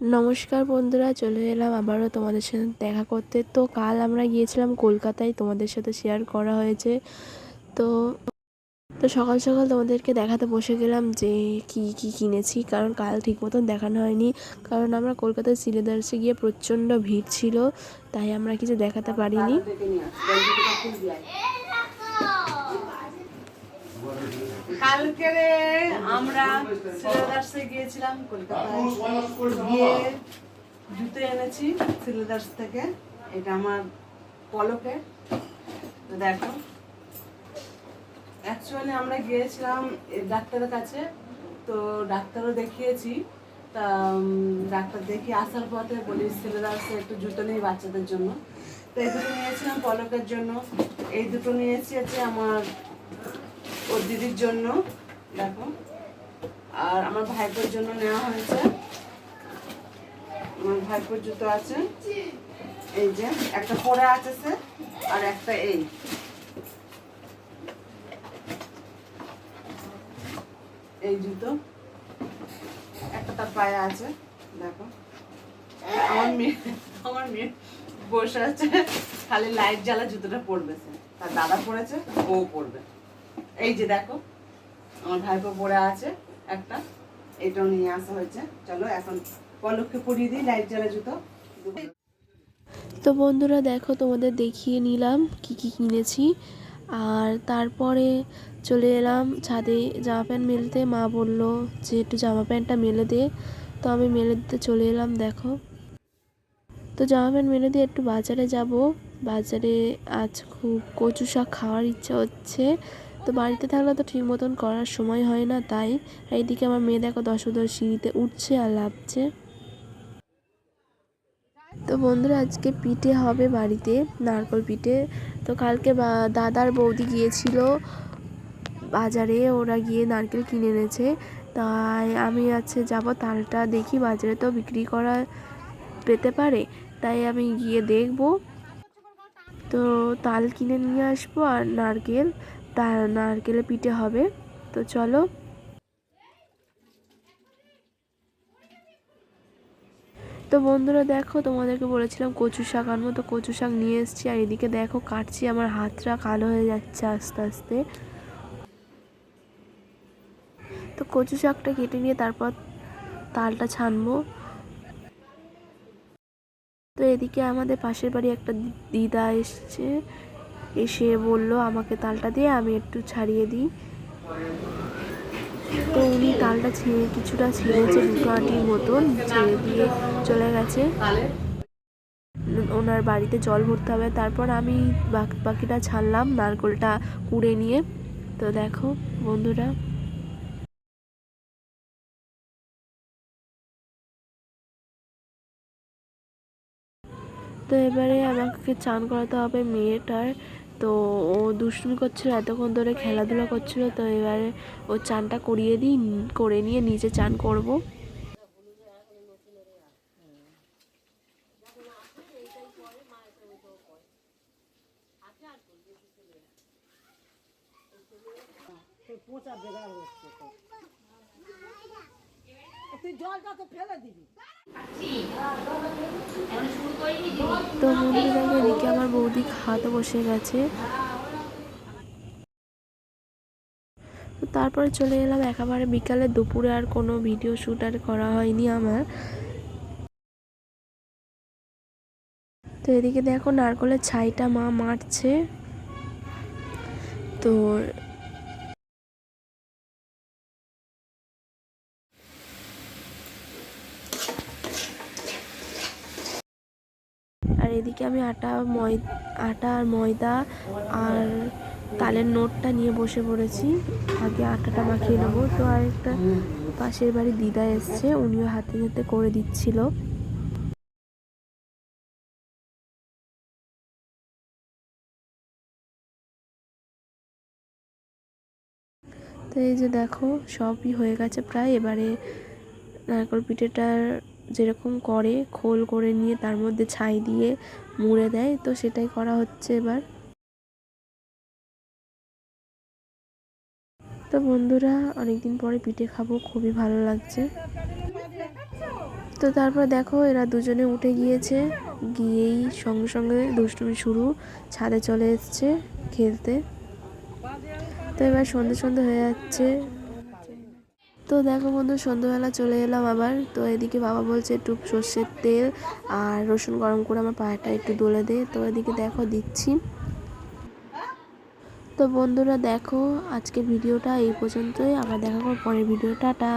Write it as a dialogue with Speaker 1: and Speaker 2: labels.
Speaker 1: নমস্কার বন্ধুরা, চলে এলাম আবারও তোমাদের সাথে দেখা করতে। তো কাল আমরা গিয়েছিলাম কলকাতায়, তোমাদের সাথে শেয়ার করা হয়েছে। তো তো সকাল সকাল তোমাদেরকে দেখাতে বসে গেলাম যে কি কি কিনেছি, কারণ কাল ঠিক মতন দেখানো হয়নি। কারণ আমরা কলকাতায় সিলেদার্সে গিয়ে প্রচণ্ড ভিড় ছিল, তাই আমরা কিছু দেখাতে পারিনি।
Speaker 2: কালকে আমরা সিলেদার্সে গিয়েছিলাম কলকাতায়, গিয়ে জুতো এনেছি সিলেদার্স থেকে। এটা আমার পলকে। তো দেখো, অ্যাকচুয়ালি আমরা গিয়েছিলাম ডাক্তারের কাছে, তো ডাক্তারও দেখিয়েছি। তা ডাক্তার দেখিয়ে আসার পথে বলি সিলেদার্সে একটু জুতো নেই বাচ্চাদের জন্য। তো এই দুটো নিয়েছিলাম পলকের জন্য, এই দুটো নিয়েছি হচ্ছে আমার ওর দিদির জন্য, দেখো। আর আমার ভাইপোর জন্য নেওয়া হয়েছে, আমার ভাইপোর জুতো আছে, এই যে একটা পরে আছে সে, আর একটা এই জুতো একটা তার পায়ে আছে, দেখো। আমার মেয়ে বসে আছে, খালি লাইট জ্বালা জুতোটা পরবে সে, তার দাদা পরেছে, ও পরবে। এই যে দেখো, আমার ভাইপো পরে আছে একটা, এটাও নিয়ে আসা হয়েছে। চলো এখন পলককে পরিয়ে দিই লাইট জ্বালা জুতো।
Speaker 1: তো বন্ধুরা দেখো, তোমাদের দেখিয়ে নিলাম কি কি কিনেছি। আর তারপরে চলে এলাম ছাদে জামা প্যান্ট মেলতে। মা বলল যে একটু জামা প্যান্টটা মেলে দে, তো আমি মেলে দিতে চলে এলাম। দেখো, তো জামা প্যান্ট মেলে দিয়ে একটু বাজারে যাব। বাজারে আজ খুব কচু শাক খাওয়ার ইচ্ছা হচ্ছে, তো বাড়িতে থাকলে তো ঠিক মতন করার সময় হয় না, তাই এইদিকে আমার মেয়ে দেখো দশদর সিঁড়িতে উঠছে আর লাফছে। তো বন্ধুরা আজকে পিঠে হবে বাড়িতে, নারকেল পিঠে। তো কালকে দাদার বৌদি গিয়েছিল বাজারে, ওরা গিয়ে নারকেল কিনে এনেছে, তাই আমি যাব তালটা দেখি বাজারে তো বিক্রি করা পেতে পারে, তাই আমি গিয়ে দেখব। তো তাল কিনে নিয়ে আসবো আর নারকেলে পিঠে হবে। তো চলো। তো বন্ধুরা দেখো, তোমাদেরকে বলেছিলাম কচু শাক আনবো, তো কচু শাক নিয়ে এসেছি। আর এদিকে দেখো কাটছি, আমার হাতটা কালো হয়ে যাচ্ছে আস্তে আস্তে। তো কচু শাকটা কেটে নিয়ে তারপর তালটা ছানবো। তো এদিকে আমাদের পাশের বাড়ি একটা দিদা এসছে, এসে বলল আমাকে তালটা দিয়ে আমি একটু ছাড়িয়ে দিই। তো উনি তালটা কিছুটা ছিঁড়েছে, দুটো আটির মতন ছেড়ে দিয়ে চলে গেছে। ওনার বাড়িতে জল ভরতে হবে, তারপর আমি বাকিটা ছাড়লাম নারকেলটা কুড়ে নিয়ে। তো দেখো বন্ধুরা, তো এবারে আমাকে চান করাতে হবে মেয়েটার। তো ও দুষ্টুমি করছিল, এতক্ষণ ধরে খেলাধুলা করছিল, তো এবারে ও চানটা করিয়ে দিই, করে নিয়ে নিচে চান করব। তো বন্ধুরা এদিকে আমার বৌদি খাওয়াতে বসে গেছে। তো তারপরে চলে এলাম একেবারে বিকালে, দুপুরে আর কোনো ভিডিও শ্যুট আর করা হয়নি আমার। তো এদিকে দেখো নারকেলের ছাইটা মা মারছে। তো আর এদিকে আমি আটা আর ময়দা আর তালের নোটটা নিয়ে বসে পড়েছি, আগে আটাটা মাখিয়ে নেবো। তো আর একটা পাশের বাড়ি দিদা এসছে, উনিও হাতে হাতে করে দিচ্ছিল। তো এই যে দেখো সবই হয়ে গেছে প্রায়। এবারে নারকেল পিঠেটার যেরকম করে খোল করে নিয়ে তার মধ্যে ছাই দিয়ে মুড়ে দেয়, তো সেটাই করা হচ্ছে এবার। তো বন্ধুরা অনেকদিন পরে পিঠে খাবো, খুবই ভালো লাগছে। তো তারপর দেখো এরা দুজনে উঠে গিয়েছে, গিয়েই সঙ্গে সঙ্গে দুষ্টুমি শুরু, ছাদে চলে এসছে খেলতে। তো এবার সন্ধে সন্ধে হয়ে যাচ্ছে। তো দেখো বন্ধু, সন্ধ্যাবেলা চলে এলাম আবার। তো এদিকে বাবা বলছে একটু সর্ষের তেল আর রসুন গরম করে আমার পায়েটা একটু ডলে দে। তো এদিকে দেখো দিচ্ছি। তো বন্ধুরা দেখো, আজকের ভিডিওটা এই পর্যন্তই, আবার দেখা করব পরের ভিডিও। টাটা।